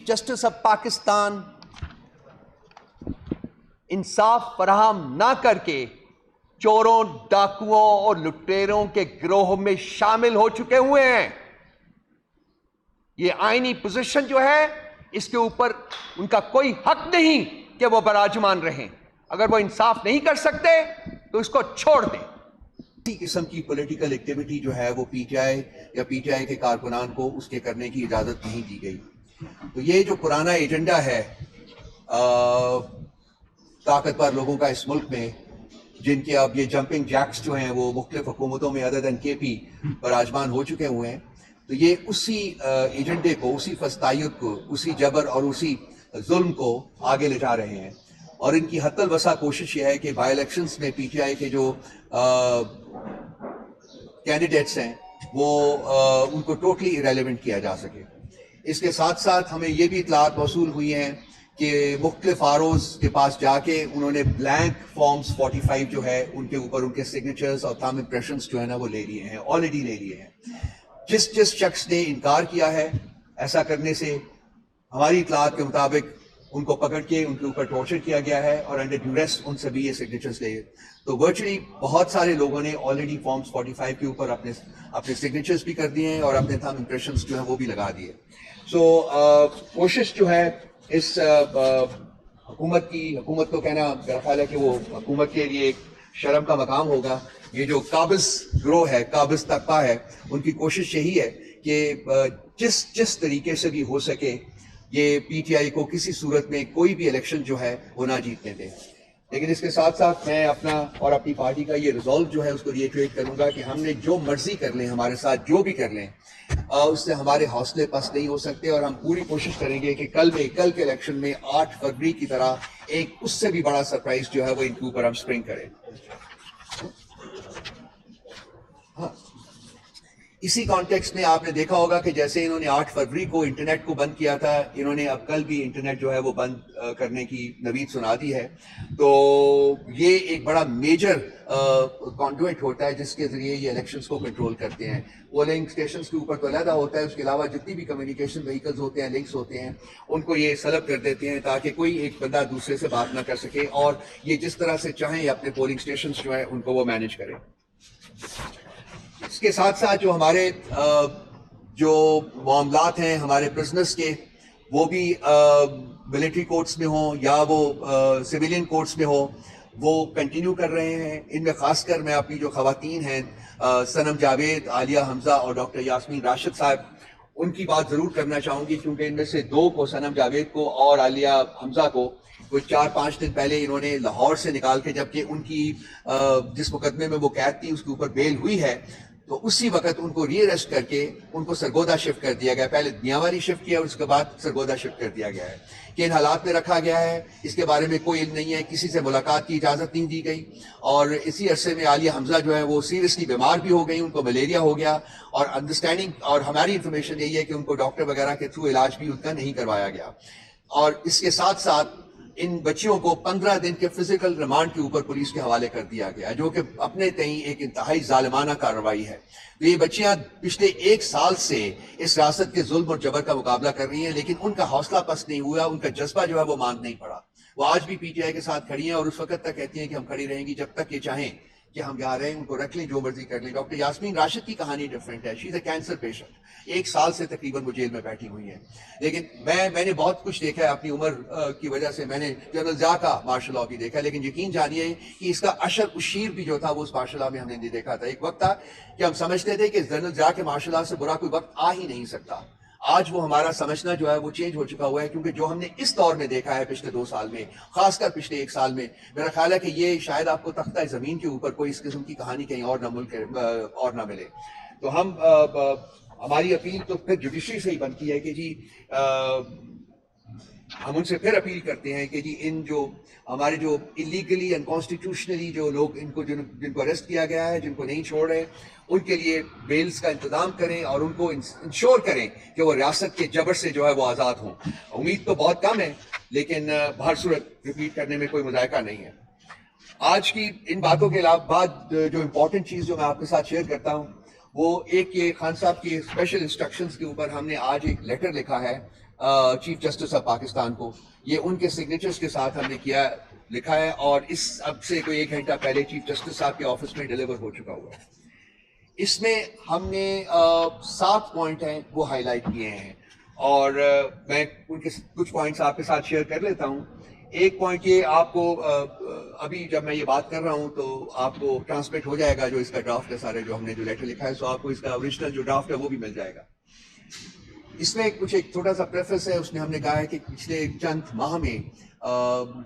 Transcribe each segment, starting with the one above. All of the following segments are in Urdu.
جسٹس آف پاکستان انصاف فراہم نہ کر کے چوروں، ڈاکوؤں اور لٹیروں کے گروہ میں شامل ہو چکے ہوئے ہیں. یہ آئینی پوزیشن جو ہے اس کے اوپر ان کا کوئی حق نہیں کہ وہ براجمان رہیں. اگر وہ انصاف نہیں کر سکتے تو اس کو چھوڑ دیں. اسی قسم کی پولیٹیکل ایکٹیویٹی جو ہے وہ پی ٹی آئی یا پی ٹی آئی کے کارکنان کو اس کے کرنے کی اجازت نہیں دی گئی. تو یہ جو پرانا ایجنڈا ہے طاقتور لوگوں کا اس ملک میں، جن کے اب یہ جمپنگ جیکس جو ہیں وہ مختلف حکومتوں میں ادر دین کے پی براجمان ہو چکے ہوئے ہیں، تو یہ اسی ایجنڈے کو، اسی فسطائیت کو، اسی جبر اور اسی ظلم کو آگے لے جا رہے ہیں. اور ان کی حتی الوسع کوشش یہ ہے کہ بائی الیکشنز میں پی ٹی آئی کے جو کینڈیڈیٹس ہیں وہ ان کو ٹوٹلی ایریلیونٹ کیا جا سکے. اس کے ساتھ ساتھ ہمیں یہ بھی اطلاعات موصول ہوئی ہیں کہ مختلف آروز کے پاس جا کے انہوں نے بلینک فارمز 45 جو ہے ان کے اوپر ان کے سگنیچرز اور تھم امپریشنز جو ہے نا وہ لے لیے ہیں، آلریڈی لے لیے ہیں. جس شخص نے انکار کیا ہے ایسا کرنے سے، ہماری اطلاعات کے مطابق ان کو پکڑ کے ان کے اوپر ٹارچر کیا گیا ہے اور انڈر ڈیوریس ان سے بھی یہ سگنیچرز لے. تو ورچولی بہت سارے لوگوں نے آلریڈی فارمز 45 کے اوپر اپنے سگنیچرز بھی کر دیے ہیں اور اپنے تھم امپریشنز جو ہیں وہ بھی لگا دیے. سو کوشش جو ہے اس حکومت کو کہنا میرا خیال ہے کہ وہ حکومت کے لیے ایک شرم کا مقام ہوگا. یہ جو قابض گروہ ہے، قابض طبقہ ہے، ان کی کوشش یہی ہے کہ جس طریقے سے بھی ہو سکے یہ پی ٹی آئی کو کسی صورت میں کوئی بھی الیکشن جو ہے وہ نہ جیتنے دیں. لیکن اس کے ساتھ ساتھ میں اپنا اور اپنی پارٹی کا یہ ریزالو جو ہے اس کو ریٹریٹ کروں گا کہ ہم نے جو مرضی کر لیں، ہمارے ساتھ جو بھی کر لیں، اس سے ہمارے حوصلے پست نہیں ہو سکتے. اور ہم پوری کوشش کریں گے کہ کل کے الیکشن میں 8 فروری کی طرح ایک اس سے بھی بڑا سرپرائز جو ہے وہ ان کے اوپر ہم سپرنگ کریں. اسی کانٹیکسٹ میں آپ نے دیکھا ہوگا کہ جیسے انہوں نے 8 فروری کو انٹرنیٹ کو بند کیا تھا، انہوں نے اب کل بھی انٹرنیٹ جو ہے وہ بند کرنے کی نوید سنا دی ہے. تو یہ ایک بڑا میجر کانڈویٹ ہوتا ہے جس کے ذریعے یہ الیکشنز کو کنٹرول کرتے ہیں. پولنگ اسٹیشنز کے اوپر تو علیحدہ ہوتا ہے، اس کے علاوہ جتنی بھی کمیونیکیشن وہیکلز ہوتے ہیں، لنکس ہوتے ہیں، ان کو یہ سلب کر دیتے ہیں تاکہ کوئی ایک بندہ دوسرے سے بات نہ کر سکے اور یہ جس طرح سے چاہیں اپنے پولنگ اسٹیشنز جو ہیں ان کو وہ مینیج کریں. اس کے ساتھ ساتھ جو ہمارے جو معاملات ہیں ہمارے پرزنرز کے، وہ بھی ملٹری کورٹس میں ہوں یا وہ سویلین کورٹس میں ہوں، وہ کنٹینیو کر رہے ہیں. ان میں خاص کر میں اپنی جو خواتین ہیں صنم جاوید، عالیہ حمزہ اور ڈاکٹر یاسمین راشد صاحب، ان کی بات ضرور کرنا چاہوں گی کیونکہ ان میں سے 2 کو، صنم جاوید کو اور عالیہ حمزہ کو، کچھ 4-5 دن پہلے انہوں نے لاہور سے نکال کے، جبکہ ان کی جس مقدمے میں وہ قید تھی اس کے اوپر بیل ہوئی ہے، تو اسی وقت ان کو ری اریسٹ کر کے ان کو سرگودا شفٹ کر دیا گیا. پہلے میانماری شفٹ کیا اور اس کے بعد سرگودا شفٹ کر دیا گیا ہے. کہ ان حالات میں رکھا گیا ہے اس کے بارے میں کوئی علم نہیں ہے، کسی سے ملاقات کی اجازت نہیں دی گئی. اور اسی عرصے میں عالیہ حمزہ جو ہے وہ سیریسلی بیمار بھی ہو گئی، ان کو ملیریا ہو گیا. اور انڈرسٹینڈنگ اور ہماری انفارمیشن یہی ہے کہ ان کو ڈاکٹر وغیرہ کے تھرو علاج بھی ان کا نہیں کروایا گیا. اور اس کے ساتھ ساتھ ان بچیوں کو 15 دن کے فزیکل ریمانڈ کے اوپر پولیس کے حوالے کر دیا گیا، جو کہ اپنے تئیں ایک انتہائی ظالمانہ کارروائی ہے. تو یہ بچیاں پچھلے 1 سال سے اس ریاست کے ظلم اور جبر کا مقابلہ کر رہی ہیں، لیکن ان کا حوصلہ پست نہیں ہوا، ان کا جذبہ جو ہے وہ ماند نہیں پڑا. وہ آج بھی پی ٹی آئی کے ساتھ کھڑی ہیں اور اس وقت تک کہتی ہیں کہ ہم کھڑی رہیں گی جب تک یہ چاہیں کہ ہم یہاں رہیں، ان کو رکھ لیں، جو مرضی کر لیں. ڈاکٹر یاسمین راشد کی کہانی ڈفرینٹ ہے. شی از اے کینسر پیشنٹ، 1 سال سے تقریباً وہ جیل میں بیٹھی ہوئی ہیں. لیکن میں نے بہت کچھ دیکھا ہے اپنی عمر کی وجہ سے. میں نے جنرل ضیاء کا مارشل لاء بھی دیکھا، لیکن یقین جانیے کہ اس کا اشر اشیر بھی جو تھا وہ اس مارشل لاء میں ہم نے نہیں دیکھا تھا. ایک وقت تھا کہ ہم سمجھتے تھے کہ جنرل ضیاء کے مارشل لاء سے برا کوئی وقت آ ہی نہیں سکتا. آج وہ ہمارا سمجھنا جو ہے وہ چینج ہو چکا ہوا ہے، کیونکہ جو ہم نے اس دور میں دیکھا ہے پچھلے 2 سال میں، خاص کر پچھلے 1 سال میں، میرا خیال ہے کہ یہ شاید آپ کو تختہ زمین کے اوپر کوئی اس قسم کی کہانی کہیں اور نہ ملک اور نہ ملے. تو ہماری اپیل تو پھر جوڈیشری سے ہی بنتی ہے کہ جی ہم ان سے پھر اپیل کرتے ہیں کہ جی ان جو ہمارے جو انلیگلی انکانسٹیٹیوشنلی جو لوگ جن کو اریسٹ کیا گیا ہے، جن کو نہیں چھوڑ رہے، ان کے لیے بیلز کا انتظام کریں اور ان کو انشور کریں کہ وہ ریاست کے جبر سے جو ہے وہ آزاد ہوں. امید تو بہت کم ہے، لیکن بہر صورت ریپیٹ کرنے میں کوئی مذائقہ نہیں ہے. آج کی ان باتوں کے علاوہ بعد جو امپورٹنٹ چیز جو میں آپ کے ساتھ شیئر کرتا ہوں وہ ایک یہ خان صاحب کی اسپیشل انسٹرکشنز کے اوپر ہم نے آج ایک لیٹر لکھا ہے چیف جسٹس آف پاکستان کو. یہ ان کے سگنیچرز کے ساتھ ہم نے لکھا ہے اور اس اب سے کوئی 1 گھنٹہ پہلے چیف جسٹس صاحب کے آفس میں ڈیلیور ہو چکا ہوا ہے. اس میں ہم نے 7 پوائنٹ ہیں وہ ہائی لائٹ کیے ہیں اور میں ان کے کچھ پوائنٹس آپ کے ساتھ شیئر کر لیتا ہوں. ایک پوائنٹ یہ آپ کو ابھی جب میں یہ بات کر رہا ہوں تو آپ کو ٹرانسمیٹ ہو جائے گا جو اس کا ڈرافٹ ہے سارے جو ہم نے جو لیٹر لکھا ہے, سو آپ کو اس کا اوریجنل جو ڈرافٹ ہے وہ بھی مل جائے گا. اس میں کچھ ایک چھوٹا سا پریفس ہے, اس میں ہم نے کہا ہے کہ پچھلے چند ماہ میں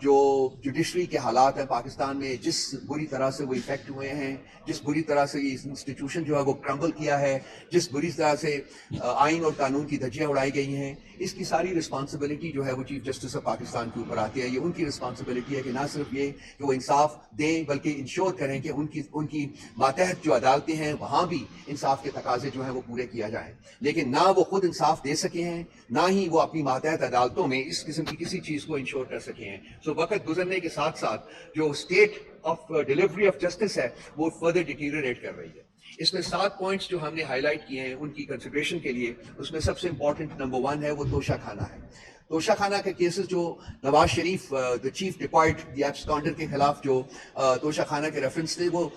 جو جوڈیشری کے حالات ہیں پاکستان میں, جس بری طرح سے وہ افیکٹ ہوئے ہیں, جس بری طرح سے یہ انسٹیٹیوشن جو ہے وہ کرمبل کیا ہے, جس بری طرح سے آئین اور قانون کی دھجیاں اڑائی گئی ہیں, اس کی ساری رسپانسبلٹی جو ہے وہ چیف جسٹس آف پاکستان کے اوپر آتی ہے. یہ ان کی رسپانسبلٹی ہے کہ نہ صرف یہ کہ وہ انصاف دیں بلکہ انشور کریں کہ ان کی ماتحت جو عدالتیں ہیں وہاں بھی انصاف کے تقاضے جو ہیں وہ پورے کیا جائیں. لیکن نہ وہ خود انصاف دے سکے ہیں, نہ ہی وہ اپنی ماتحت عدالتوں میں اس قسم کی کسی چیز کو انشور کر سکے ہیں. سو وقت گزرنے کے ساتھ ساتھ جو state of delivery of justice ہے وہ فردر ڈیٹیریٹ کر رہی ہے. اس میں 7 پوائنٹس جو ہم نے ہائی لائٹ کیے ہیں ان کی کنسیڈریشن کے لیے, اس میں سب سے امپورٹنٹ نمبر 1 ہے وہ توشہ خانہ ہے. توشہ خانہ کے کیسز جو نواز شریف دی چیف ڈپارٹ دی ایبسکانڈر کے خلاف جو توشہ خانہ کے ریفرنس تھے وہ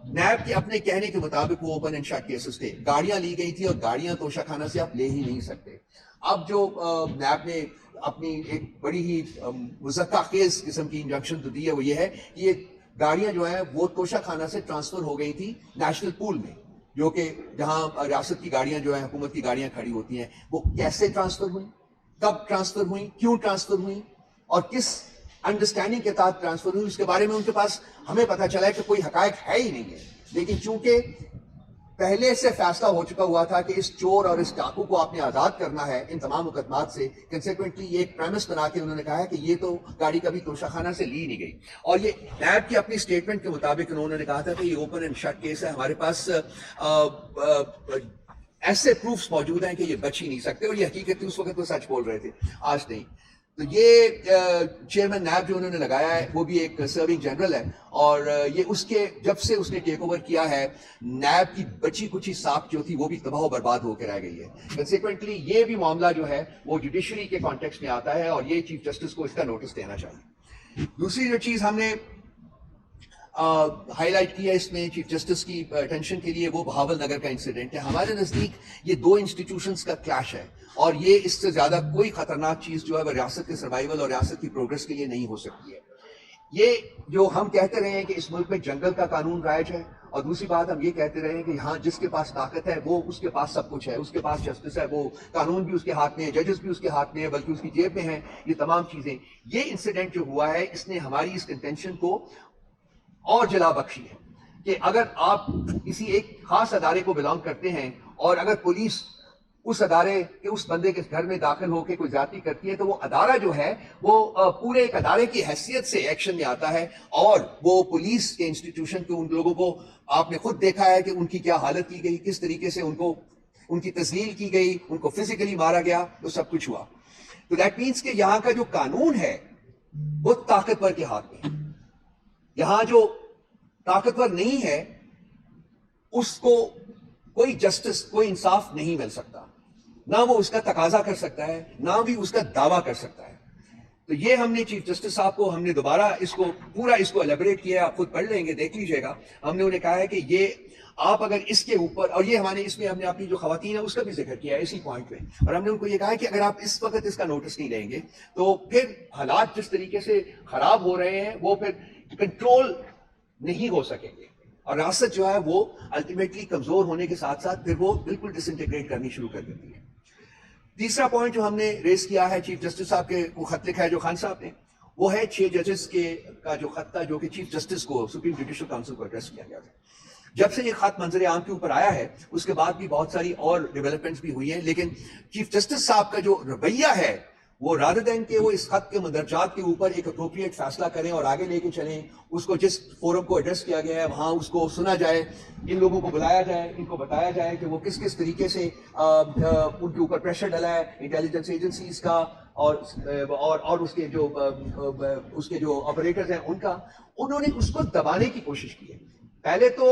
نیب کے اپنے کہنے کے مطابق وہ اوپن اینڈ شٹ کیسز تھے. گاڑیاں لی گئی تھی اور گاڑیاں توشہ خانہ سے آپ لے ہی نہیں سکتے. اب جو نیب نے اپنی ایک بڑی ہی مضحکہ خیز قسم کی انجنکشن تو دی ہے وہ یہ ہے کہ یہ گاڑیاں جو ہیں وہ توشہ خانہ سے ٹرانسفر ہو گئی تھی نیشنل پول میں, جو کہ جہاں ریاست کی گاڑیاں جو ہیں حکومت کی گاڑیاں کھڑی ہوتی ہیں. وہ کیسے ٹرانسفر ہوئیں, کب ٹرانسفر ہوئیں, کیوں ٹرانسفر ہوئیں اور کس انڈرسٹینڈنگ کے تحت ٹرانسفر ہوئی, اس کے بارے میں ان کے پاس ہمیں پتہ چلا ہے کہ کوئی حقائق ہے ہی نہیں ہے. لیکن چونکہ پہلے سے فیصلہ ہو چکا ہوا تھا کہ اس چور اور اس ڈاکو کو آپ نے آزاد کرنا ہے ان تمام مقدمات سے, کنسیکوینٹلی یہ ایک پریمس بنا کے انہوں نے کہا ہے کہ یہ تو گاڑی کبھی توشہ خانہ سے لی نہیں گئی. اور یہ نیب کی اپنی اسٹیٹمنٹ کے مطابق انہوں نے کہا تھا کہ یہ اوپن اینڈ شٹ کیس ہے, ہمارے پاس ایسے پروفس موجود ہیں کہ یہ بچ ہی نہیں سکتے. اور یہ حقیقت تھی, اس وقت وہ سچ بول رہے تھے, آج نہیں. تو یہ چیئرمین نیب جو انہوں نے لگایا ہے وہ بھی ایک سرونگ جنرل ہے, اور یہ اس کے جب سے اس نے ٹیک اوور کیا ہے نیب کی بچی کچی ساکھ جو تھی وہ بھی تباہ و برباد ہو کے رہ گئی ہے. کنسیکوینٹلی یہ بھی معاملہ جو ہے وہ جوڈیشری کے کانٹیکسٹ میں آتا ہے اور یہ چیف جسٹس کو اس کا نوٹس دینا چاہیے. دوسری جو چیز ہم نے ہائی لائٹ کیا اس میں چیف جسٹس کی اٹینشن کے لیے وہ بہاول نگر کا انسیڈنٹ ہے. ہمارے نزدیک یہ 2 انسٹیٹیوشنز کا کلیش ہے اور یہ اس سے زیادہ کوئی خطرناک چیز جو ہے وہ ریاست کے سروائیول اور ریاست کی پروگرس کے لیے نہیں ہو سکتی ہے. یہ جو ہم کہتے رہے ہیں کہ اس ملک میں جنگل کا قانون رائج ہے, اور دوسری بات ہم یہ کہتے رہے ہیں کہ ہاں جس کے پاس طاقت ہے وہ اس کے پاس سب کچھ ہے, اس کے پاس جسٹس ہے, وہ قانون بھی اس کے ہاتھ میں ہے, ججز بھی اس کے ہاتھ میں ہے, بلکہ اس کی جیب میں ہیں یہ تمام چیزیں. یہ انسیڈنٹ جو ہوا ہے اس نے ہماری اس کنٹینشن کو اور جلا بخشی ہے کہ اگر آپ کسی ایک خاص ادارے کو بلانگ کرتے ہیں اور اگر پولیس اس ادارے کے اس بندے کے گھر میں داخل ہو کے کوئی زیادتی کرتی ہے تو وہ ادارہ جو ہے وہ پورے ایک ادارے کی حیثیت سے ایکشن میں آتا ہے, اور وہ پولیس کے انسٹیٹیوشن کے ان لوگوں کو آپ نے خود دیکھا ہے کہ ان کی کیا حالت کی گئی, کس طریقے سے ان کی تذلیل کی گئی, ان کو فزیکلی مارا گیا, وہ سب کچھ ہوا. تو دیٹ مینس کہ یہاں کا جو قانون ہے وہ طاقتور کے ہاتھ میں ہے. یہاں جو طاقتور نہیں ہے اس کو کوئی جسٹس, کوئی انصاف نہیں مل سکتا, نہ وہ اس کا تقاضا کر سکتا ہے نہ بھی اس کا دعویٰ کر سکتا ہے. تو یہ ہم نے چیف جسٹس صاحب کو ہم نے دوبارہ اس کو الیبریٹ کیا, آپ خود پڑھ لیں گے, دیکھ لیجئے گا. ہم نے انہیں کہا ہے کہ یہ آپ اگر اس کے اوپر, اور یہ اس میں ہم نے اپنی جو خواتین ہیں اس کا بھی ذکر کیا ہے اسی پوائنٹ پہ, اور ہم نے ان کو یہ کہا ہے کہ اگر آپ اس وقت اس کا نوٹس نہیں لیں گے تو پھر حالات جس طریقے سے خراب ہو رہے ہیں وہ پھر کنٹرول نہیں ہو سکیں گے, اور ریاست جو ہے وہ الٹیمیٹلی کمزور ہونے کے ساتھ ساتھ پھر وہ بالکل ڈس انٹیگریٹ کرنی شروع کر دیتی ہے. تیسرا پوائنٹ جو ہم نے ریز کیا ہے چیف جسٹس صاحب کے کو خط لکھا ہے جو خان صاحب نے, وہ ہے 6 ججز کا جو خط تھا جو کہ چیف جسٹس کو سپریم جوڈیشل کاؤنسل کو ایڈریس کیا گیا تھا. جب سے یہ خط منظر عام کے اوپر آیا ہے اس کے بعد بھی بہت ساری اور ڈیولپمنٹس بھی ہوئی ہیں, لیکن چیف جسٹس صاحب کا جو رویہ ہے وہ رادر دین کہ وہ اس خط کے مندرجات کے اوپر ایک اپروپریٹ فیصلہ کریں اور آگے لے کے چلیں, اس کو جس فورم کو ایڈریس کیا گیا ہے وہاں اس کو سنا جائے, ان لوگوں کو بلایا جائے, ان کو بتایا جائے کہ وہ کس کس طریقے سے ان کے اوپر پریشر ڈالا ہے انٹیلیجنس ایجنسیز کا اور اس کے جو آپریٹرز ہیں ان کا. انہوں نے اس کو دبانے کی کوشش کی ہے. پہلے تو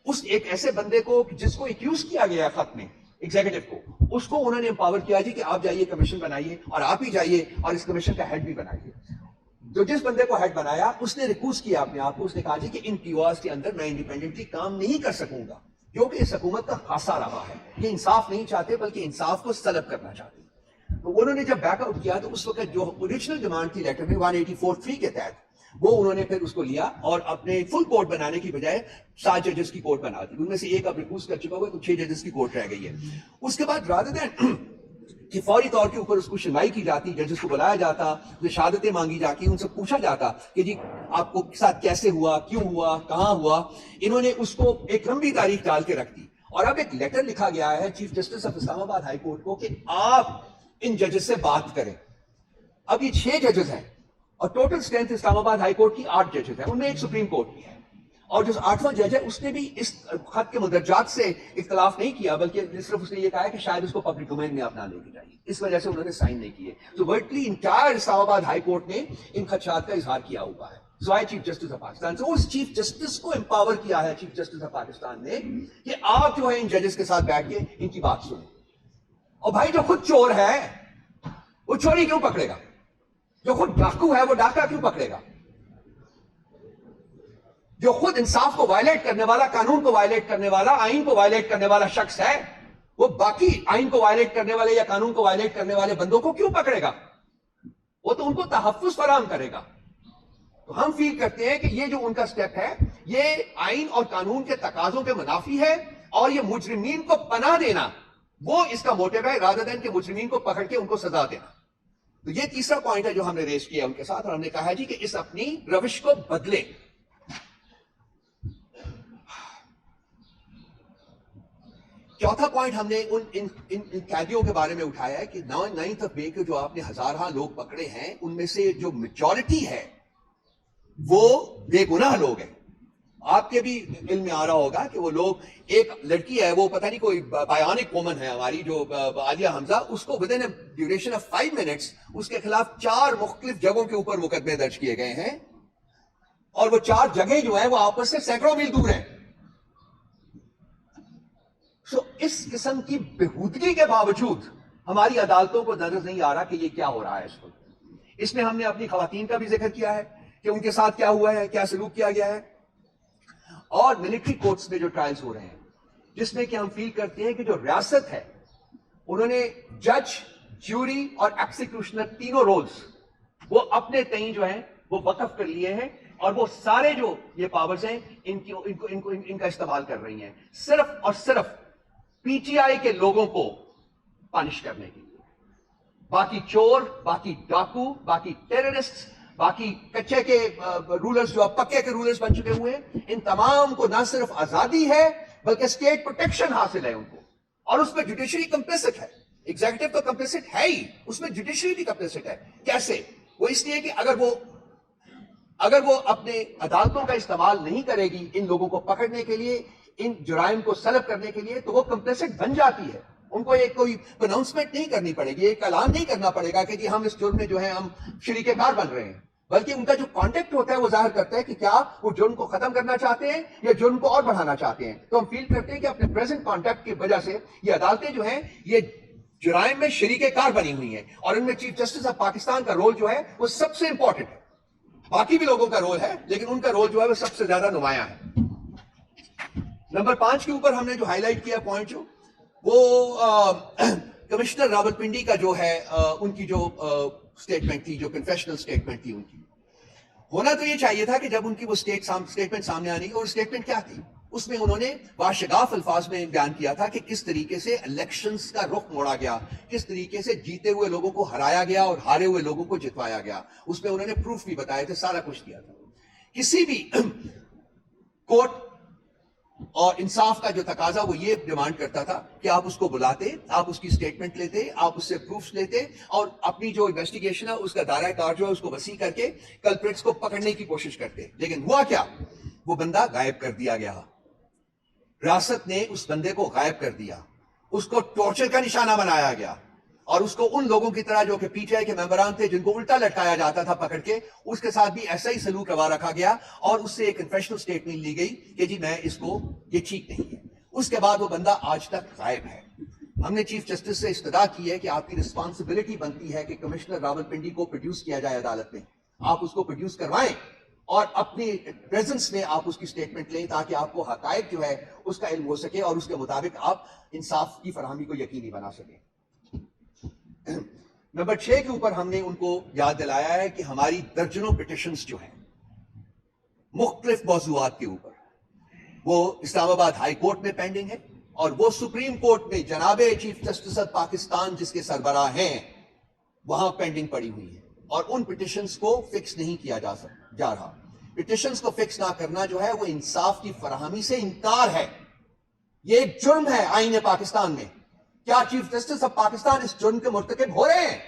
اس ایک ایسے بندے کو جس کو ایکیوز کیا گیا خط میں ایگزیکٹو کو، اس کو انہوں نے امپاور کیا جی کہ آپ جائیے کمیشن بنائیے اور آپ ہی جائیے اور اس کمیشن کا ہیڈ بھی بنائیے. جو جس بندے کو ہیڈ بنایا اس نے ریکوز کیا اپنے آپ کو، اس نے کہا جی کہ ان پیوز کے اندر میں انڈیپینڈنٹلی کام نہیں کر سکوں گا، کیونکہ اس حکومت کا خاصا رہا ہے. یہ انصاف نہیں چاہتے بلکہ انصاف کو سلب کرنا چاہتے. تو انہوں نے جب بیک آؤٹ کیا تو اس وقت جو اوریجنل ڈیمانڈ تھی لیٹر میں 184(3) کے تحت، وہ انہوں نے پھر اس کو لیا اور اپنے فل کورٹ بنانے کی بجائے 7 ججز کی کورٹ بنا دی. ان میں سے ایک اب ریکوز کر چکا ہوا ہے تو 6 ججز کی کورٹ رہ گئی ہے. اس کے بعد رادر دین کہ فوری طور کے اوپر اس کو سنوائی کی جاتی، ججز کو بلایا جاتا، شہادتیں مانگی جاتی، ان سے پوچھا جاتا کہ جی آپ کو ساتھ کیسے ہوا، کیوں ہوا، کہاں ہوا، انہوں نے اس کو ایک لمبی تاریخ ڈال کے رکھ دی. اور اب ایک لیٹر لکھا گیا ہے چیف جسٹس آف اسلام آباد ہائی کورٹ کو کہ آپ ان ججز سے بات کریں. اب یہ 6 ججز ہیں اور ٹوٹل اسٹرینتھ اسلام آباد ہائی کورٹ کی 8 ججز ہیں، ان میں ایک سپریم کورٹ کی ہے. اور جو 8واں جج ہے اس نے بھی اس خط کے مدرجات سے اختلاف نہیں کیا، بلکہ صرف اس نے یہ کہا ہے کہ شاید اس کو پبلک ڈومین میں اپنا لے کے جائیے، اس وجہ سے انہوں نے سائن نہیں کیے. تو ورٹلی انٹائر اسلام آباد ہائی کورٹ نے ان خدشات کا اظہار کیا ہوا ہے. سوائے چیف جسٹس آف پاکستان سے، اس چیف جسٹس کو امپاور کیا ہے چیف جسٹس آف پاکستان نے کہ آپ جو ہے ان ججز کے ساتھ بیٹھ کے ان کی بات سنیں. اور بھائی جو خود چور ہے وہ چوری کیوں پکڑے گا؟ جو خود ڈاکو ہے وہ ڈاکہ کیوں پکڑے گا؟ جو خود انصاف کو وائلیٹ کرنے والا، قانون کو وائلیٹ کرنے والا، آئین کو وائلیٹ کرنے والا شخص ہے، وہ باقی آئین کو وائلیٹ کرنے والے یا قانون کو وائلیٹ کرنے والے بندوں کو کیوں پکڑے گا؟ وہ تو ان کو تحفظ فراہم کرے گا. تو ہم فیل کرتے ہیں کہ یہ جو ان کا سٹیپ ہے یہ آئین اور قانون کے تقاضوں کے منافی ہے، اور یہ مجرمین کو پناہ دینا وہ اس کا موٹیو ہے، رادر دین کہ مجرمین کو پکڑ کے ان کو سزا دینا. تو یہ تیسرا پوائنٹ ہے جو ہم نے ریز کیا ان کے ساتھ، اور ہم نے کہا ہے جی کہ اس اپنی روش کو بدلے. چوتھا پوائنٹ ہم نے ان قیدیوں کے بارے میں اٹھایا ہے کہ 9 مئی کے جو آپ نے ہزارہ لوگ پکڑے ہیں ان میں سے جو میجورٹی ہے وہ بے گناہ لوگ ہیں. آپ کے بھی علم میں آ رہا ہوگا کہ وہ لوگ، ایک لڑکی ہے وہ پتہ نہیں کوئی بایونک وومن ہے ہماری جو عالیہ حمزہ، اس کو with in duration of 5 minutes اس کے خلاف 4 مختلف جگہوں کے اوپر مقدمے درج کیے گئے ہیں، اور وہ 4 جگہیں جو ہیں وہ آپس سے سینکڑوں میل دور ہیں. اس قسم کی بےہودگی کے باوجود ہماری عدالتوں کو نظر نہیں آ رہا کہ یہ کیا ہو رہا ہے. اس میں ہم نے اپنی خواتین کا بھی ذکر کیا ہے کہ ان کے ساتھ کیا ہوا ہے، کیا سلوک کیا گیا ہے، اور ملٹری کورٹس میں جو ٹرائلز ہو رہے ہیں جس میں کہ ہم فیل کرتے ہیں کہ جو ریاست ہے انہوں نے جج، جیوری اور ایکسیکیوشنر تینوں رولز وہ اپنے تئیں جو ہیں وہ وقف کر لیے ہیں، اور وہ سارے جو یہ پاورز ہیں ان کا استعمال کر رہی ہیں صرف اور صرف پی ٹی آئی کے لوگوں کو پانش کرنے کے لیے. باقی چور، باقی ڈاکو، باقی ٹیررسٹ، باقی کچے کے رولرز جو اب پکے کے رولرز بن چکے ہوئے ہیں، ان تمام کو نہ صرف آزادی ہے بلکہ اسٹیٹ پروٹیکشن حاصل ہے ان کو. اور اس میں جوڈیشری کمپلیسٹ ہے، ایگزیکٹو تو کمپلیسٹ ہے ہی، اس میں جوڈیشری بھی کمپلیسٹ ہے. کیسے؟ وہ اس لیے کہ اگر وہ اپنے عدالتوں کا استعمال نہیں کرے گی ان لوگوں کو پکڑنے کے لیے، ان جرائم کو سلب کرنے کے لیے، تو وہ کمپلیسٹ بن جاتی ہے. ان کو ایک کوئی اناؤنسمنٹ نہیں کرنی پڑے گی، ایک اعلان نہیں کرنا پڑے گا کہ جی ہم اس جرم میں جو ہے ہم شریک کار بن رہے ہیں، بلکہ ان کا جو کانٹیکٹ ہوتا ہے وہ ظاہر کرتا ہے کہ کیا وہ جرم کو ختم کرنا چاہتے ہیں یا جرم کو اور بڑھانا چاہتے ہیں. تو ہم فیل کرتے ہیں کہ اپنے پریزنٹ کانٹیکٹ کی وجہ سے یہ عدالتیں جو ہیں یہ جرائم میں شریک کار بنی ہوئی ہیں، اور ان میں چیف جسٹس آف پاکستان کا رول جو ہے وہ سب سے امپورٹنٹ ہے. باقی بھی لوگوں کا رول ہے لیکن ان کا رول جو ہے وہ سب سے زیادہ نمایاں ہے. نمبر 5 کے اوپر ہم نے جو ہائی لائٹ کیا پوائنٹ جو وہ کمشنر راولپنڈی کا جو ہے ان کی جو سٹیٹمنٹ تھی، جو کنفیشنل سٹیٹمنٹ تھی ان کی، ہونا تو یہ چاہیے تھا کہ جب ان کی وہ سٹیٹمنٹ سامنے آنی، اور سٹیٹمنٹ کیا تھی اس میں انہوں نے باشگاف الفاظ میں بیان کیا تھا کہ کس طریقے سے الیکشنز کا رخ موڑا گیا، کس طریقے سے جیتے ہوئے لوگوں کو ہرایا گیا اور ہارے ہوئے لوگوں کو جتوایا گیا. اس میں انہوں نے پروف بھی بتائے تھے، سارا کچھ کیا تھا. کسی بھی کورٹ اور انصاف کا جو تقاضا وہ یہ ڈیمانڈ کرتا تھا کہ آپ اس کو بلاتے، آپ اس کی سٹیٹمنٹ لیتے، آپ اس سے پروفز لیتے، اور اپنی جو انویسٹیگیشن ہے اس کا دائرہ کار جو ہے اس کو وسیع کر کے کلپریٹس کو پکڑنے کی کوشش کرتے. لیکن ہوا کیا؟ وہ بندہ غائب کر دیا گیا. ریاست نے اس بندے کو غائب کر دیا، اس کو ٹارچر کا نشانہ بنایا گیا، اور اس کو ان لوگوں کی طرح جو کہ پی ٹی آئی کے ممبران تھے جن کو الٹا لٹکایا جاتا تھا پکڑ کے، اس کے ساتھ بھی ایسا ہی سلوک روا رکھا گیا، اور اس سے ایک کنفیشنل سٹیٹمنٹ لی گئی کہ جی میں اس کو، یہ ٹھیک نہیں ہے. اس کے بعد وہ بندہ آج تک غائب ہے. ہم نے چیف جسٹس سے استدعا کی ہے کہ آپ کی رسپانسبلٹی بنتی ہے کہ کمشنر راولپنڈی کو پروڈیوس کیا جائے عدالت میں. آپ اس کو پروڈیوس کروائیں اور اپنی پریزنس میں آپ اس کی سٹیٹمنٹ لیں تاکہ آپ کو حقائق جو ہے اس کا علم ہو سکے اور اس کے مطابق آپ انصاف کی فراہمی کو یقینی بنا سکیں. نمبر 6 کے اوپر ہم نے ان کو یاد دلایا ہے کہ ہماری درجنوں پٹیشنز جو ہیں مختلف موضوعات کے اوپر وہ اسلام آباد ہائی کورٹ میں پینڈنگ ہے اور وہ سپریم کورٹ میں جناب چیف جسٹس آف پاکستان جس کے سربراہ ہیں وہاں پینڈنگ پڑی ہوئی ہے اور ان پٹیشنز کو فکس نہیں کیا جا رہا. پٹیشنز کو فکس نہ کرنا جو ہے وہ انصاف کی فراہمی سے انکار ہے. یہ ایک جرم ہے آئین پاکستان میں. کیا چیف جسٹس آف پاکستان اس جرم کے مرتکب ہو رہے ہیں؟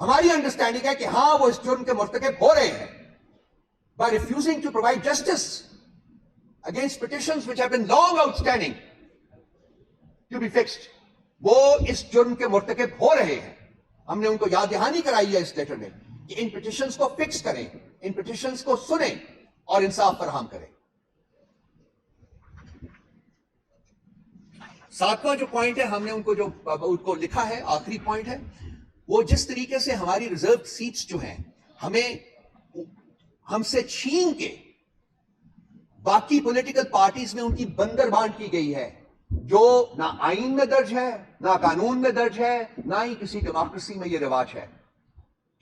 ہماری انڈرسٹینڈنگ ہے کہ ہاں وہ اس جرم کے مرتکب ہو رہے ہیں by refusing to provide justice against petitions which have been long outstanding to be fixed. وہ اس جرم کے مرتکب ہو رہے ہیں. ہم نے ان کو یاد دہانی کرائی ہے اس لیٹر میں کہ ان پٹیشنز کو فکس کریں, ان پٹیشنز کو سنیں اور انصاف فراہم کریں. 7واں جو پوائنٹ ہے ہم نے ان کو لکھا ہے, آخری پوائنٹ ہے, وہ جس طریقے سے ہماری ریزرو سیٹس جو ہیں ہم سے چھین کے باقی پولیٹیکل پارٹیز میں ان کی بندر بانٹ کی گئی ہے جو نہ آئین میں درج ہے, نہ قانون میں درج ہے, نہ ہی کسی ڈیموکریسی میں یہ رواج ہے.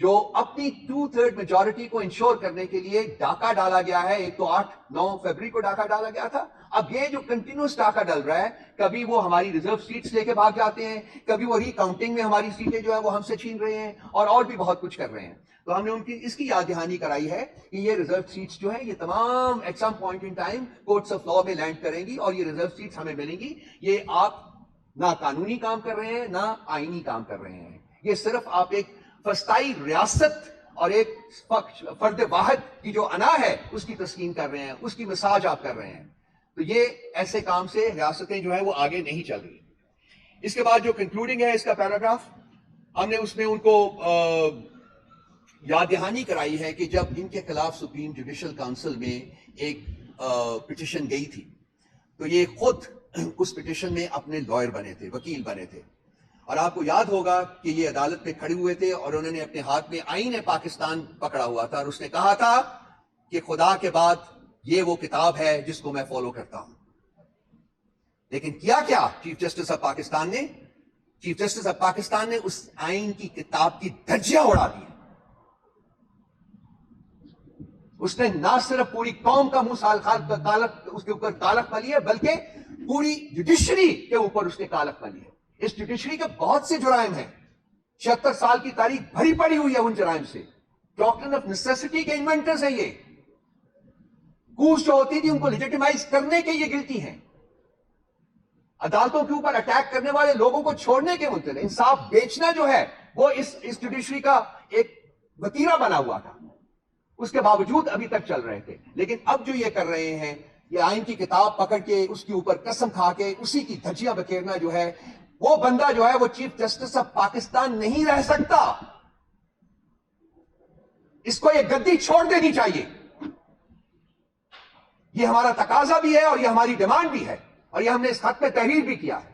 جو اپنی 2/3 میجورٹی کو انشور کرنے کے لیے ڈاکہ ڈالا گیا ہے. ایک تو 8-9 فروری کو ڈاکہ ڈالا گیا تھا. اب یہ جو کنٹینیوس ڈاکہ ڈل رہا ہے, کبھی وہ ہماری ریزرو سیٹس لے کے بھاگ جاتے ہیں, کبھی وہ ری کاؤنٹنگ میں ہماری سیٹیں جو ہے وہ ہم سے چھین رہے ہیں اور بھی بہت کچھ کر رہے ہیں. تو ہم نے ان کی اس کی یاد دہانی کرائی ہے کہ یہ ریزرو سیٹس جو ہیں یہ تمام at some point in time courts of law میں لینڈ کریں گی اور یہ ریزرو سیٹس ہمیں ملیں گی. یہ آپ نہ قانونی کام کر رہے ہیں نہ آئینی کام کر رہے ہیں. یہ صرف آپ ایک فسطائی ریاست اور ایک فرد واحد کی جو انا ہے اس کی تسکین کر رہے ہیں, اس کی مساج آپ کر رہے ہیں. تو یہ ایسے کام سے ریاستیں جو ہیں وہ آگے نہیں چل رہی. اس کے بعد جو کنکلوڈنگ ہے اس کا پیراگراف, ہم نے اس میں ان کو یاد دہانی کرائی ہے کہ جب ان کے خلاف سپریم جوڈیشل کاؤنسل میں ایک پٹیشن گئی تھی تو یہ خود اس پٹیشن میں اپنے لائر بنے تھے, وکیل بنے تھے. اور آپ کو یاد ہوگا کہ یہ عدالت میں کھڑے ہوئے تھے اور انہوں نے اپنے ہاتھ میں آئین پاکستان پکڑا ہوا تھا اور اس نے کہا تھا کہ خدا کے بعد یہ وہ کتاب ہے جس کو میں فالو کرتا ہوں. لیکن کیا چیف جسٹس آف پاکستان نے, چیف جسٹس آف پاکستان نے اس آئین کی کتاب کی دھجیاں اڑا دی. اس نے نہ صرف پوری قوم کا منہ اس کے اوپر کالک ملی ہے بلکہ پوری جوڈیشری کے اوپر اس نے کالک ملی ہے. اس جوڈیشری کے بہت سے جرائم ہیں, 76 سال کی تاریخ بھری پڑی ہوئی ہے ان جرائم سے. ڈاکٹرن آف نیسیسٹی کے انوینٹرز ہیں یہ. کوس جو ہوتی تھی ان کو لیجیٹیمائز کرنے کے یہ گلٹی ہیں. عدالتوں کے اوپر اٹیک کرنے والے لوگوں کو چھوڑنے کے منتظر. انصاف بیچنا جو ہے وہ اس جوڈیشری کا ایک وتیرہ بنا ہوا تھا, اس کے باوجود ابھی تک چل رہے تھے. لیکن اب جو یہ کر رہے ہیں, یہ آئین کی کتاب پکڑ کے اس کے اوپر قسم کھا کے اسی کی دھجیاں بکھیرنا جو ہے, وہ بندہ جو ہے وہ چیف جسٹس آف پاکستان نہیں رہ سکتا. اس کو یہ گدی چھوڑ دینی چاہیے. یہ ہمارا تقاضا بھی ہے اور یہ ہماری ڈیمانڈ بھی ہے اور یہ ہم نے اس خط میں تحریر بھی کیا ہے.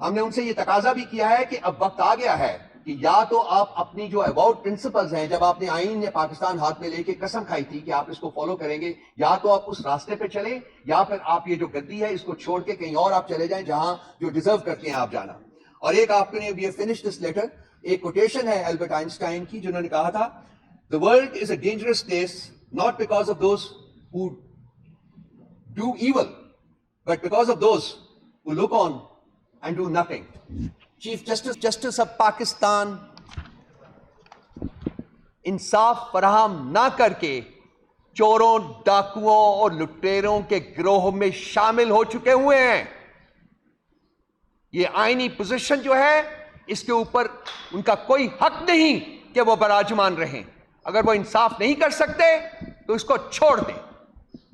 ہم نے ان سے یہ تقاضا بھی کیا ہے کہ اب وقت آ گیا ہے کہ یا تو آپ اپنی جو ایباؤٹ پرنسپلز ہیں, جب آپ نے آئین پاکستان ہاتھ میں لے کے قسم کھائی تھی کہ آپ اس کو فالو کریں گے, یا تو آپ اس راستے پہ چلیں یا پھر آپ یہ جو گدی ہے اس کو چھوڑ کے کہیں اور آپ چلے جائیں جہاں جو ڈیزرو کرتے ہیں آپ جانا. اور ایک آپ نے بھی فنش دس لیٹر, ایک کوٹیشن ہے البرٹ آئنسٹائن کی جنہوں نے کہا تھا, The world is a dangerous place not because of those who do evil, but because of those who look on and do nothing. Chief justice of Pakistan انصاف فراہم نہ کر کے چوروں, ڈاکوؤں اور لٹیروں کے گروہ میں شامل ہو چکے ہوئے ہیں. یہ آئینی پوزیشن جو ہے اس کے اوپر ان کا کوئی حق نہیں کہ وہ براجمان رہیں. اگر وہ انصاف نہیں کر سکتے تو اس کو چھوڑ دیں.